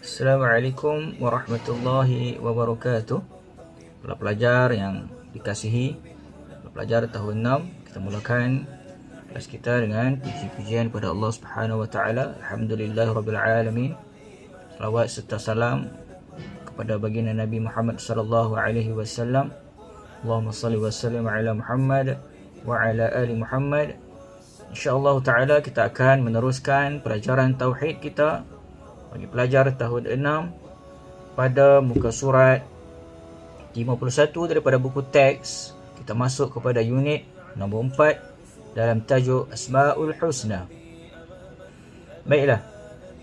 Assalamualaikum warahmatullahi wabarakatuh. Para pelajar yang dikasihi, para pelajar tahun 6, kita mulakan kelas kita dengan puji-pujian kepada Allah Subhanahu wa taala. Alhamdulillahirabbil alamin. Selawat serta salam kepada baginda Nabi Muhammad sallallahu alaihi wasallam. Allahumma salli wa sallim ala Muhammad wa ala ali Muhammad. InsyaAllah ta'ala kita akan meneruskan pelajaran tauhid kita bagi pelajar tahun 6 pada muka surat 51 daripada buku teks. Kita masuk kepada unit nombor 4 dalam tajuk Asma'ul Husna. Baiklah,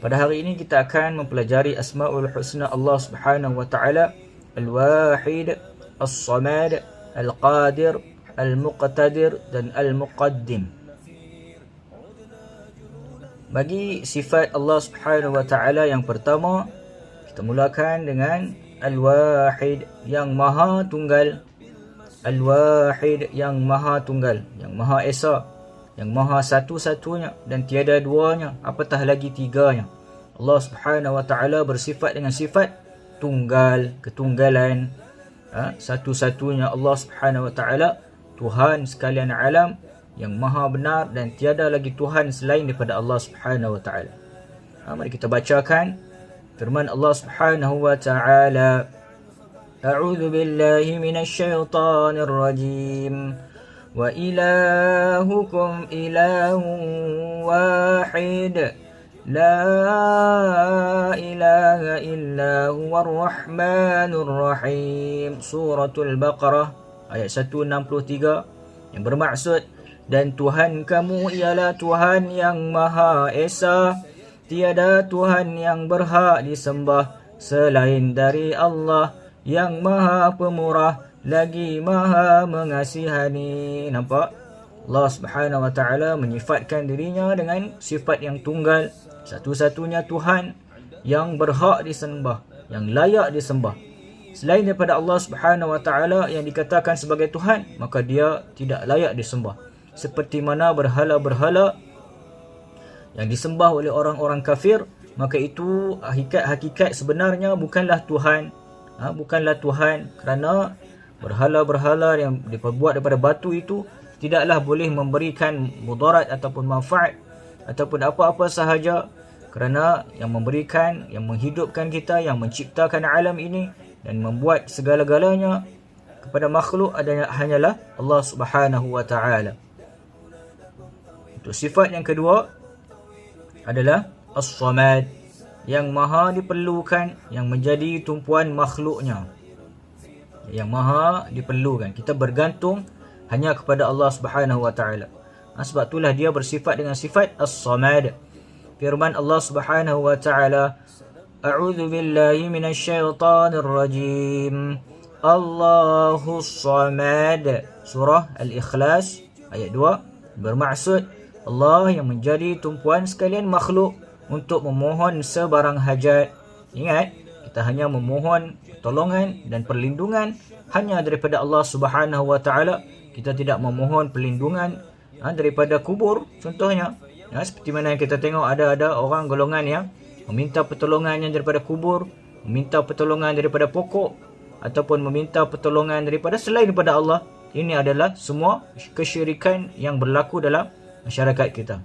pada hari ini kita akan mempelajari Asma'ul Husna Allah Subhanahu wa ta'ala, Al-Wahid, As-Samad, Al-Qadir, Al-Muqtadir dan Al-Muqaddim. Bagi sifat Allah Subhanahu wa taala yang pertama, kita mulakan dengan Al-Wahid, yang Maha Tunggal. Al-Wahid, yang Maha Tunggal, yang Maha Esa, yang Maha Satu-satunya dan tiada duanya, apatah lagi tiganya. Allah Subhanahu wa taala bersifat dengan sifat tunggal, ketunggalan, satu-satunya Allah Subhanahu wa taala, Tuhan sekalian alam, yang maha benar dan tiada lagi Tuhan selain daripada Allah Subhanahu wa taala. Mari kita bacakan firman Allah Subhanahu wa taala. A'udzu billahi minasyaitonir rajim. Wa ilahukum ilahun wahid. La ilaha illa huwar rahmanur rahim. Suratul Baqarah ayat 163, yang bermaksud, dan Tuhan kamu ialah Tuhan yang Maha Esa, tiada Tuhan yang berhak disembah selain dari Allah, yang Maha Pemurah lagi Maha Mengasihani. Nampak? Allah Subhanahu wa taala menyifatkan dirinya dengan sifat yang tunggal, satu-satunya Tuhan yang berhak disembah, yang layak disembah. Selain daripada Allah Subhanahu wa taala yang dikatakan sebagai Tuhan, maka dia tidak layak disembah. Seperti mana berhala-berhala yang disembah oleh orang-orang kafir, maka itu hakikat sebenarnya bukanlah Tuhan. Bukanlah Tuhan, kerana berhala-berhala yang diperbuat daripada batu itu tidaklah boleh memberikan mudarat ataupun manfaat ataupun apa-apa sahaja, kerana yang memberikan, yang menghidupkan kita, yang menciptakan alam ini dan membuat segala-galanya kepada makhluk hanyalah Allah Subhanahu wa taala. Untuk sifat yang kedua adalah As-Samad, yang maha diperlukan, yang menjadi tumpuan makhluknya, yang maha diperlukan. Kita bergantung hanya kepada Allah Subhanahu wa taala. Sebab itulah dia bersifat dengan sifat As-Samad. Firman Allah Subhanahu wa taala, A'udzu billahi minasyaitonir rajim. Allahus Samad. Surah Al-Ikhlas ayat 2, bermaksud Allah yang menjadi tumpuan sekalian makhluk untuk memohon sebarang hajat. Ingat, kita hanya memohon pertolongan dan perlindungan hanya daripada Allah Subhanahu wa taala. Kita tidak memohon perlindungan daripada kubur contohnya. Seperti mana yang kita tengok ada orang golongan yang meminta pertolongannya daripada kubur, meminta pertolongan daripada pokok, ataupun meminta pertolongan daripada selain daripada Allah. Ini adalah semua kesyirikan yang berlaku dalam masyarakat kita.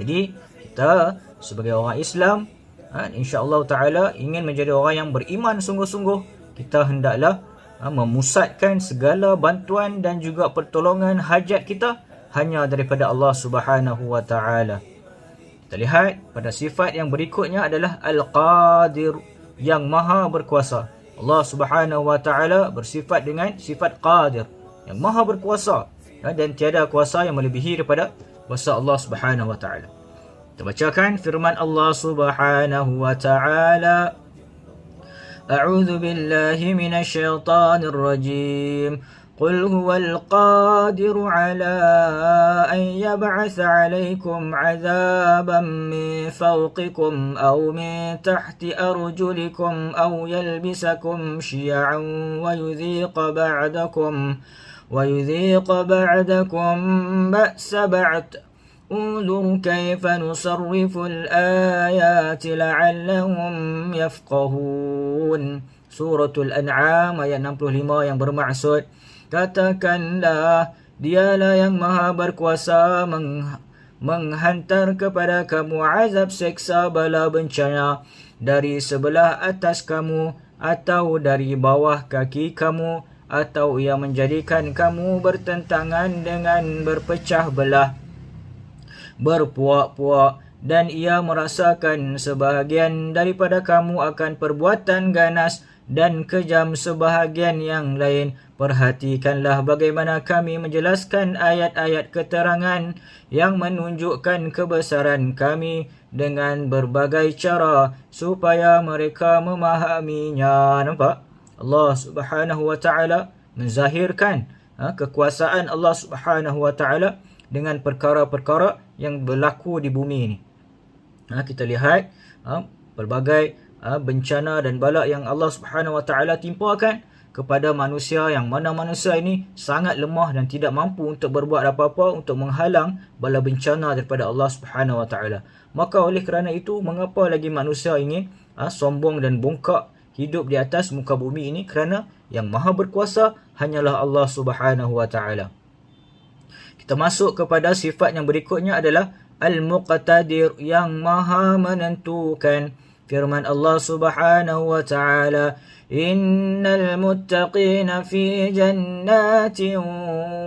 Jadi kita sebagai orang Islam, insya-Allah taala ingin menjadi orang yang beriman sungguh-sungguh, kita hendaklah memusatkan segala bantuan dan juga pertolongan hajat kita hanya daripada Allah Subhanahu wa taala. Kita lihat pada sifat yang berikutnya adalah Al-Qadir, yang maha berkuasa. Allah Subhanahu wa taala bersifat dengan sifat Qadir, yang maha berkuasa, dan tiada kuasa yang melebihi daripada kuasa Allah Subhanahu wa taala. Kita bacakan firman Allah Subhanahu wa taala. A'udzu billahi minasyaitonir rajim. Qul huwal qadiru ala an yab'atsa 'alaykum 'adzaban min fawqikum aw min tahti arjulikum aw yalbisakum syi'an wa yudhiqa ba'dakum بأس بعد انظر كيف نصرف الآيات لعلهم يفقهون. Suratul An'am ayat 65 yang bermaksud, katakanlah, dialah yang maha berkuasa menghantar kepada kamu azab seksa bala bencana dari sebelah atas kamu atau dari bawah kaki kamu, atau ia menjadikan kamu bertentangan dengan berpecah belah, berpuak-puak, dan ia merasakan sebahagian daripada kamu akan perbuatan ganas dan kejam sebahagian yang lain. Perhatikanlah bagaimana kami menjelaskan ayat-ayat keterangan yang menunjukkan kebesaran kami dengan berbagai cara supaya mereka memahaminya. Nampak? Allah Subhanahu wa taala menzahirkan kekuasaan Allah Subhanahu wa taala dengan perkara-perkara yang berlaku di bumi ini. Kita lihat pelbagai bencana dan bala yang Allah Subhanahu wa taala timpakan kepada manusia, yang mana manusia ini sangat lemah dan tidak mampu untuk berbuat apa-apa untuk menghalang bala bencana daripada Allah Subhanahu wa taala. Maka oleh kerana itu, mengapa lagi manusia ingin sombong dan bongkak hidup di atas muka bumi ini? Kerana yang maha berkuasa hanyalah Allah Subhanahu wa taala. Kita masuk kepada sifat yang berikutnya adalah Al-Muqtadir, yang maha menentukan. Firman Allah Subhanahu wa taala, innal muttaqina fi jannatin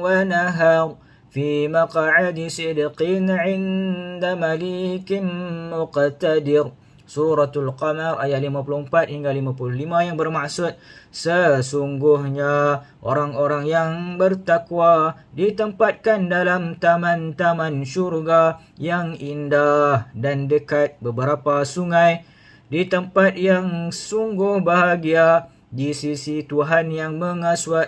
wa nahar fi maq'adi sidqin 'inda malikin muqtadir. Suratul Qamar ayat 54 hingga 55 yang bermaksud, sesungguhnya orang-orang yang bertakwa ditempatkan dalam taman-taman syurga yang indah dan dekat beberapa sungai, di tempat yang sungguh bahagia di sisi Tuhan yang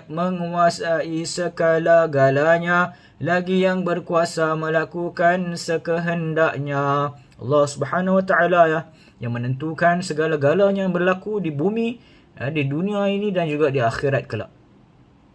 menguasai segala-galanya, lagi yang berkuasa melakukan sekehendaknya. Allah Subhanahu wa taala yang menentukan segala-galanya yang berlaku di bumi, di dunia ini dan juga di akhirat kelak.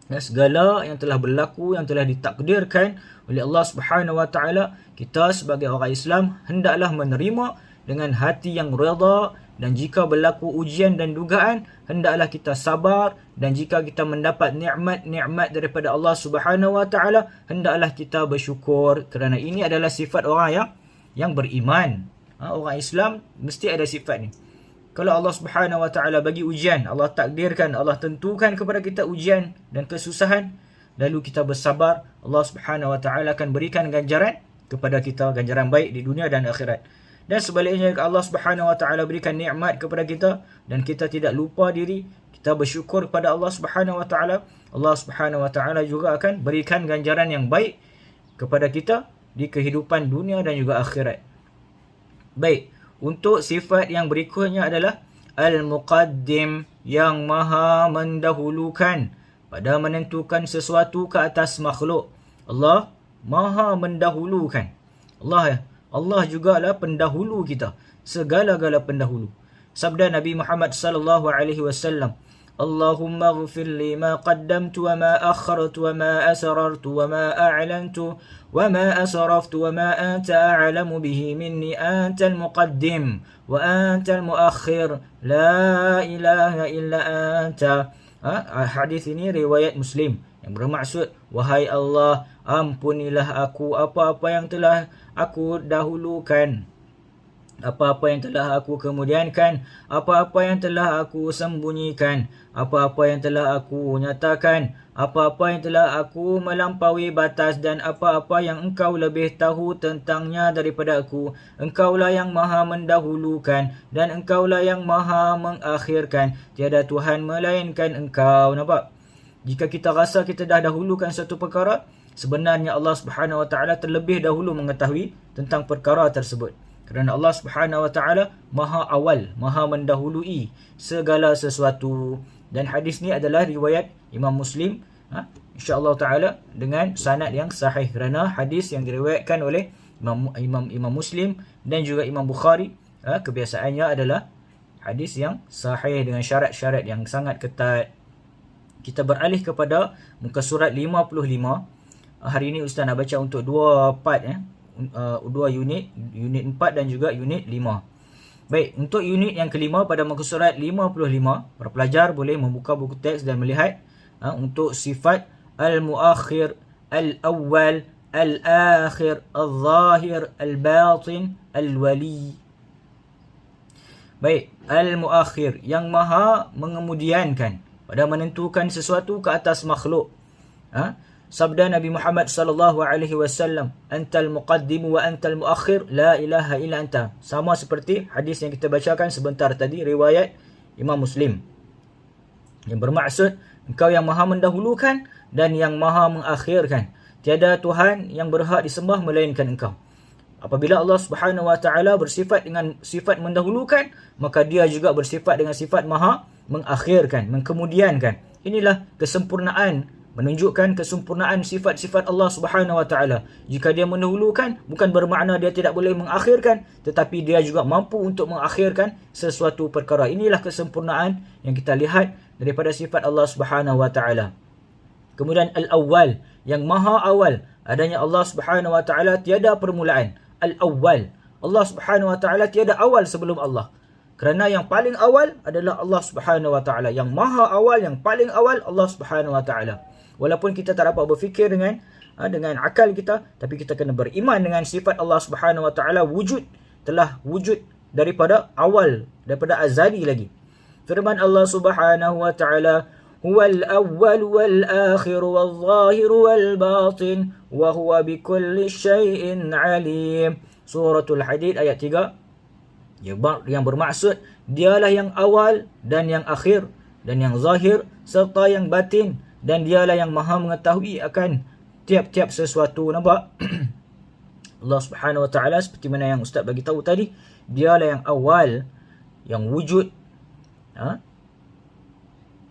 Segala yang telah berlaku, yang telah ditakdirkan oleh Allah Subhanahu wa taala, kita sebagai orang Islam hendaklah menerima dengan hati yang redha, dan jika berlaku ujian dan dugaan, hendaklah kita sabar, dan jika kita mendapat nikmat-nikmat daripada Allah Subhanahu wa taala, hendaklah kita bersyukur, kerana ini adalah sifat orang yang beriman. Orang Islam mesti ada sifat ni. Kalau Allah Subhanahu wa taala bagi ujian, Allah takdirkan, Allah tentukan kepada kita ujian dan kesusahan, lalu kita bersabar, Allah Subhanahu wa taala akan berikan ganjaran kepada kita, ganjaran baik di dunia dan akhirat. Dan sebaliknya, Allah Subhanahu wa taala berikan nikmat kepada kita dan kita tidak lupa diri, kita bersyukur kepada Allah Subhanahu wa taala, Allah Subhanahu wa taala juga akan berikan ganjaran yang baik kepada kita di kehidupan dunia dan juga akhirat. Baik, untuk sifat yang berikutnya adalah Al-Muqaddim, yang maha mendahulukan pada menentukan sesuatu ke atas makhluk. Allah maha mendahulukan. Allah jugalah pendahulu kita, segala-gala pendahulu. Sabda Nabi Muhammad sallallahu alaihi wasallam, Allahumma ighfir li ma qaddamtu wa ma akhartu wa ma asrartu wa ma a'lantu wa ma asraftu wa ma anta a'lamu bihi minni, antal muqaddim wa antal muakhir, la ilaha illa anta. Hadis ini riwayat Muslim, yang bermaksud, wahai Allah, ampunilah aku apa-apa yang telah aku dahulukan, apa-apa yang telah aku kemudiankan, apa-apa yang telah aku sembunyikan, apa-apa yang telah aku nyatakan, apa-apa yang telah aku melampaui batas, dan apa-apa yang engkau lebih tahu tentangnya daripada aku. Engkaulah yang maha mendahulukan dan engkaulah yang maha mengakhirkan. Tiada Tuhan melainkan engkau. Nampak? Jika kita rasa kita dah dahulukan satu perkara, sebenarnya Allah Subhanahu wa taala terlebih dahulu mengetahui tentang perkara tersebut. Kerana Allah Subhanahu wa taala maha awal, maha mendahului segala sesuatu. Dan hadis ni adalah riwayat Imam Muslim, insya-Allah taala dengan sanad yang sahih, kerana hadis yang diriwayatkan oleh Imam Muslim dan juga Imam Bukhari, kebiasaannya adalah hadis yang sahih dengan syarat-syarat yang sangat ketat. Kita beralih kepada muka surat 55. Hari ini Ustaz nak baca untuk dua part, dua unit, unit 4 dan juga unit 5. Baik, untuk unit yang kelima pada muka surat 55, para pelajar boleh membuka buku teks dan melihat untuk sifat al-muakhir, al-awwal, al-akhir, al-zahir, al-batin, al-wali. Baik, al-muakhir yang maha mengemudiankan pada menentukan sesuatu ke atas makhluk. Sabda Nabi Muhammad sallallahu alaihi wasallam, "Antal muqaddim wa antal muakhir, la ilaha illa anta." Sama seperti hadis yang kita bacakan sebentar tadi, riwayat Imam Muslim. Yang bermaksud engkau yang maha mendahulukan dan yang maha mengakhirkan. Tiada Tuhan yang berhak disembah melainkan engkau. Apabila Allah Subhanahu wa taala bersifat dengan sifat mendahulukan, maka dia juga bersifat dengan sifat maha mengakhirkan, mengkemudiankan. Inilah kesempurnaan, menunjukkan kesempurnaan sifat-sifat Allah Subhanahu wa taala. Jika dia mendahulukan, bukan bermakna dia tidak boleh mengakhirkan, tetapi dia juga mampu untuk mengakhirkan sesuatu perkara. Inilah kesempurnaan yang kita lihat daripada sifat Allah Subhanahu wa taala. Kemudian al-awwal, yang maha awal. Adanya Allah Subhanahu wa taala tiada permulaan. Al-awwal, Allah Subhanahu wa taala tiada awal sebelum Allah. Kerana yang paling awal adalah Allah Subhanahu wa taala. Yang maha awal, yang paling awal Allah Subhanahu wa taala. Walaupun kita tak dapat berfikir dengan akal kita, tapi kita kena beriman dengan sifat Allah Subhanahu wa taala wujud, telah wujud daripada awal, daripada azali lagi. Firman Allah Subhanahu wa taala, "Huwal awwal wal akhir wal zahir wal batin wa huwa bikulli syai'in alim." Suratul Hadid ayat 3. Yang bermaksud dialah yang awal dan yang akhir dan yang zahir serta yang batin, dan dialah yang maha mengetahui akan tiap-tiap sesuatu. Nampak? Allah Subhanahu wa taala seperti mana yang ustaz bagi tahu tadi, dialah yang awal, yang wujud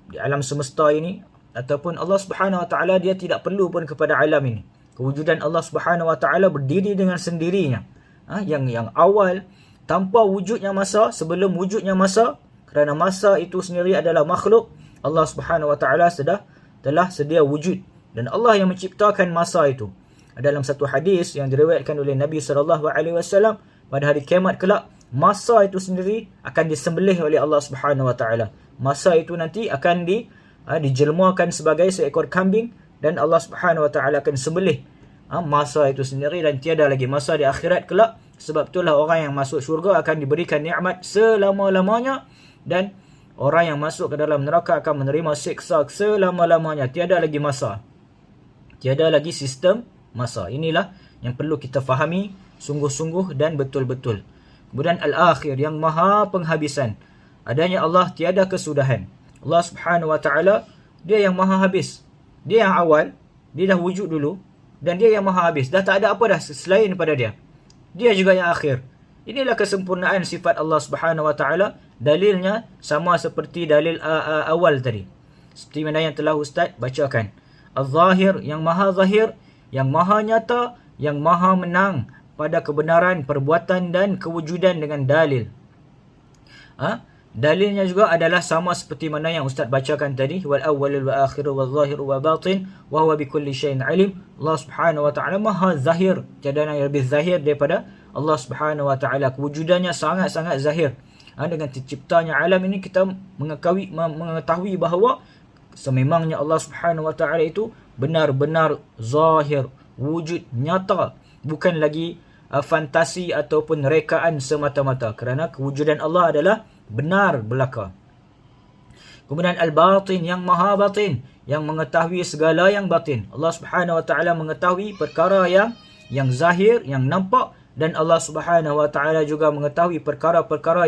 di alam semesta ini, ataupun Allah Subhanahu wa taala dia tidak perlu pun kepada alam ini. Kewujudan Allah Subhanahu wa taala berdiri dengan sendirinya. Yang awal tanpa wujudnya masa, sebelum wujudnya masa, kerana masa itu sendiri adalah makhluk. Allah Subhanahu wa taala telah sedia wujud, dan Allah yang menciptakan masa itu. Dalam satu hadis yang diriwayatkan oleh Nabi sallallahu alaihi wasallam, pada hari kiamat kelak, masa itu sendiri akan disembelih oleh Allah Subhanahu wa taala. Masa itu nanti akan dijelmakan sebagai seekor kambing, dan Allah Subhanahu wa taala akan sembelih masa itu sendiri, dan tiada lagi masa di akhirat kelak. Sebab itulah orang yang masuk syurga akan diberikan nikmat selama-lamanya, dan orang yang masuk ke dalam neraka akan menerima siksa selama-lamanya. Tiada lagi masa, tiada lagi sistem masa. Inilah yang perlu kita fahami sungguh-sungguh dan betul-betul. Kemudian al-akhir, yang maha penghabisan. Adanya Allah tiada kesudahan. Allah Subhanahu wa taala dia yang maha habis. Dia yang awal, dia dah wujud dulu, dan dia yang maha habis. Dah tak ada apa dah selain daripada dia. Dia juga yang akhir. Inilah kesempurnaan sifat Allah Subhanahu wa taala. Dalilnya sama seperti dalil awal tadi, seperti mana yang telah ustaz bacakan. Al-Zahir, yang maha zahir, yang maha nyata, yang maha menang pada kebenaran perbuatan dan kewujudan dengan dalil. Dalilnya juga adalah sama seperti mana yang ustaz bacakan tadi, wal awwal wal akhir wal zahir wal batin wa huwa bikulli syai'in alim. Allah Subhanahu wa taala maha zahir, tiada yang lebih zahir daripada Allah Subhanahu wa taala. Kewujudannya sangat-sangat zahir. Dengan terciptanya alam ini, kita mengetahui bahawa sememangnya Allah Subhanahu wa taala itu benar-benar zahir, wujud nyata, bukan lagi fantasi ataupun rekaan semata-mata, kerana kewujudan Allah adalah benar belaka. Kemudian al-batin, yang maha batin, yang mengetahui segala yang batin. Allah Subhanahu wa taala mengetahui perkara yang zahir, yang nampak, dan Allah Subhanahu wa taala juga mengetahui perkara-perkara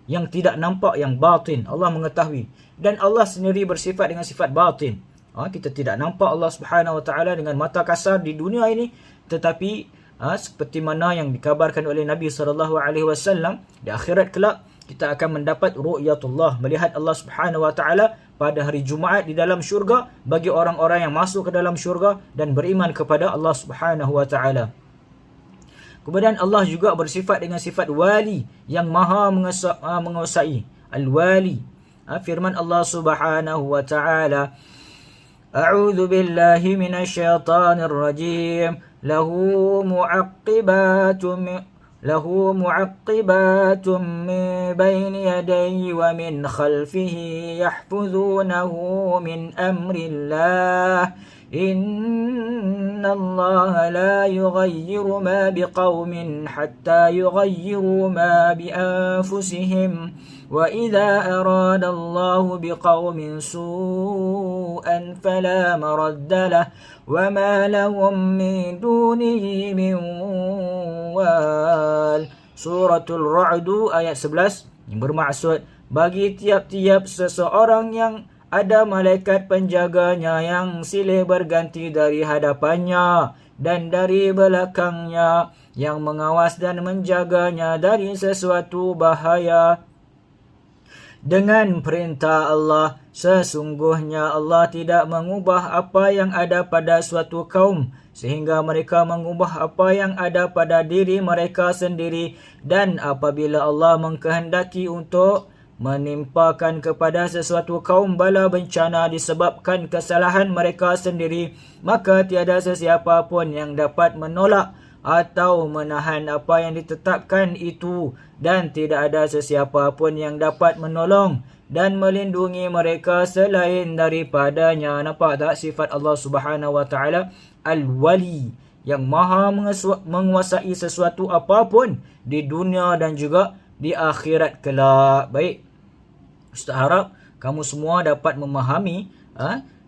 yang tidak nampak, yang batin. Allah mengetahui, dan Allah sendiri bersifat dengan sifat batin. Kita tidak nampak Allah Subhanahu wa taala dengan mata kasar di dunia ini, tetapi seperti mana yang dikabarkan oleh Nabi sallallahu alaihi wasallam, di akhirat kelak kita akan mendapat ru'yatullah, melihat Allah Subhanahu wa taala pada hari Jumaat di dalam syurga bagi orang-orang yang masuk ke dalam syurga dan beriman kepada Allah Subhanahu wa taala. Kemudian Allah juga bersifat dengan sifat wali, yang maha menguasai. Al-wali. Firman Allah Subhanahu wa taala, A'udzu billahi minasyaitonir rajim. له معقبات له معقبات من بين يديه ومن خلفه يحفظونه من أمر الله إن الله لا يغير ما بقوم حتى يغيروا ما بأنفسهم وإذا أراد الله بقوم سوءا فلا مرد له وما لهم من دونه من wal. Suratul Ra'd ayat 11 yang bermaksud bagi tiap-tiap seseorang yang ada malaikat penjaganya yang silih berganti dari hadapannya dan dari belakangnya yang mengawas dan menjaganya dari sesuatu bahaya. Dengan perintah Allah, sesungguhnya Allah tidak mengubah apa yang ada pada suatu kaum sehingga mereka mengubah apa yang ada pada diri mereka sendiri, dan apabila Allah mengkehendaki untuk menimpakan kepada sesuatu kaum bala bencana disebabkan kesalahan mereka sendiri, maka tiada sesiapa pun yang dapat menolak atau menahan apa yang ditetapkan itu, dan tidak ada sesiapa pun yang dapat menolong dan melindungi mereka selain daripadanya. Nampak tak sifat Allah Subhanahu wa taala Al-Wali, yang maha menguasai sesuatu apapun di dunia dan juga di akhirat kelak. Baik, Ustaz harap kamu semua dapat memahami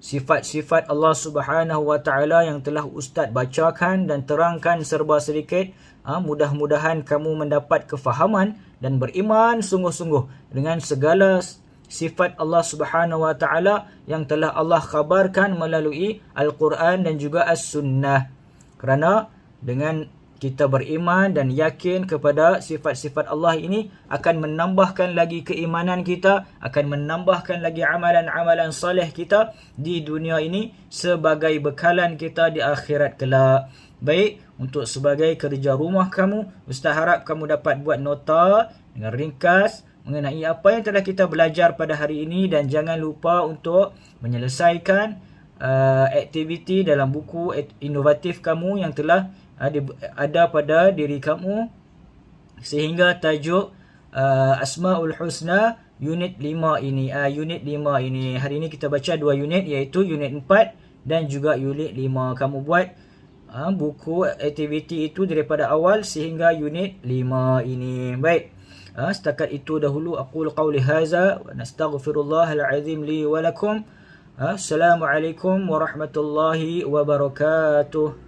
sifat-sifat Allah Subhanahu wa taala yang telah Ustaz bacakan dan terangkan serba sedikit. Mudah-mudahan kamu mendapat kefahaman dan beriman sungguh-sungguh dengan segala sifat Allah Subhanahu wa taala yang telah Allah khabarkan melalui Al-Quran dan juga As-Sunnah. Kerana dengan kita beriman dan yakin kepada sifat-sifat Allah ini akan menambahkan lagi keimanan kita, akan menambahkan lagi amalan-amalan soleh kita di dunia ini sebagai bekalan kita di akhirat kelak. Baik, untuk sebagai kerja rumah kamu, Ustaz harap kamu dapat buat nota dengan ringkas mengenai apa yang telah kita belajar pada hari ini, dan jangan lupa untuk menyelesaikan aktiviti dalam buku inovatif kamu yang telah ada pada diri kamu, sehingga tajuk Asmaul Husna unit 5 ini. Unit 5 ini hari ini kita baca 2 unit, iaitu unit 4 dan juga unit 5. Kamu buat buku aktiviti itu daripada awal sehingga unit 5 ini. Baik, setakat itu dahulu aqulu qawli hadza wa nastaghfirullahal azim li wa lakum. Assalamualaikum warahmatullahi wabarakatuh.